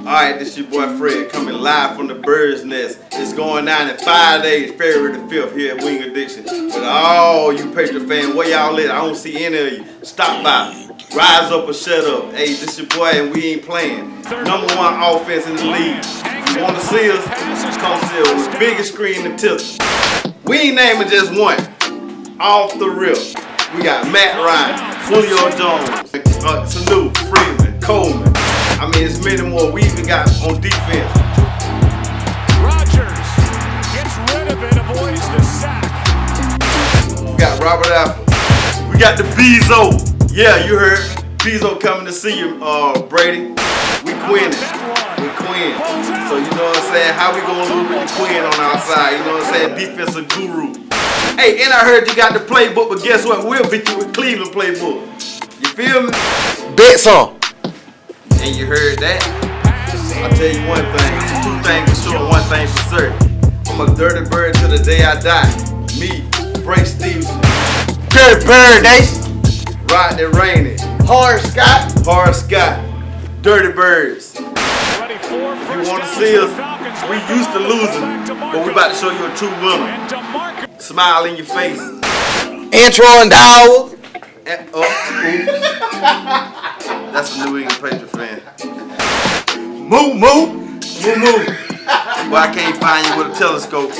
Alright, this your boy Fred coming live from the Bird's Nest. It's going down in 5 days, February the 5th here at Wing Addiction. With all you Patriot fans, where y'all at? I don't see any of you. Stop by. Rise up or shut up. Hey, this your boy and we ain't playing. #1 offense in the league. If you want to see us, come see us with the biggest screen in Tilton. We ain't naming just one. Off the rip. We got Matt Ryan, Julio Jones, Sanu, Freeman, Coleman. I mean, it's many more. We even got on defense. Rodgers gets rid of it, avoids the sack. We got Robert Apple. We got the Bezo. Yeah, you heard Bezo coming to see you, Brady. We Quinning. We Quinn. So you know what I'm saying? How we gonna lose with the Quinn on our side? You know what I'm saying? Defensive guru. Hey, and I heard you got the playbook, but guess what? We'll beat you with Cleveland playbook. You feel me? Bet some. And you heard that? I'll tell you one thing, 2 things for sure, 1 thing for certain. I'm a dirty bird till the day I die. Me, Bray Stevenson. Dirty Bird Nation. Rodney Rainey. Horace Scott. Horace Scott. Dirty Birds. If you want to see us, we used to losing, but we about to show you a true winner. Smile in your face. Intro and Dowell. And, oops. That's a New England Patriot fan. Moo moo. Moo moo. Boy, I can't find you with a telescope.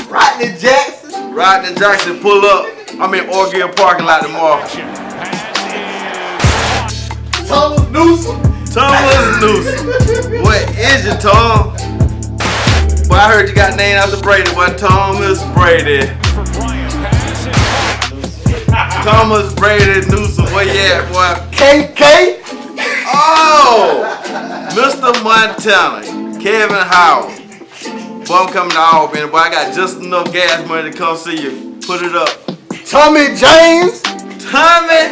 Rodney Jackson. Rodney Jackson pull up. I'm in Orgill parking lot tomorrow. Thomas Newsom. Thomas Newsom. What is it, Tom? Boy, I heard you got named after Brady. Boy, Thomas Brady. Thomas Brady Newsom. Where you at, boy? KK. Oh! Mr. Montana. Kevin Howard. Boy, I'm coming to Albany. Boy, I got just enough gas money to come see you. Put it up. Tommy James. Tommy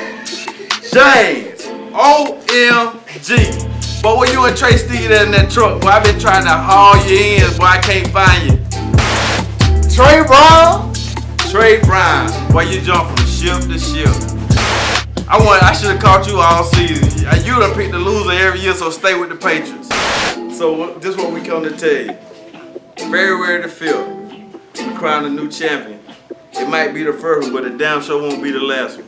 James. OMG. But when you and Trey Steele in that truck, boy, I've been trying to haul you in, boy, I can't find you. Trey Brown. Trey Brown. Boy, you jump from ship to ship. I should have caught you all season. You done picked the loser every year, so stay with the Patriots. So this is what we come to tell you. February the 5th, we crown a new champion. It might be the first one, but it damn sure won't be the last one.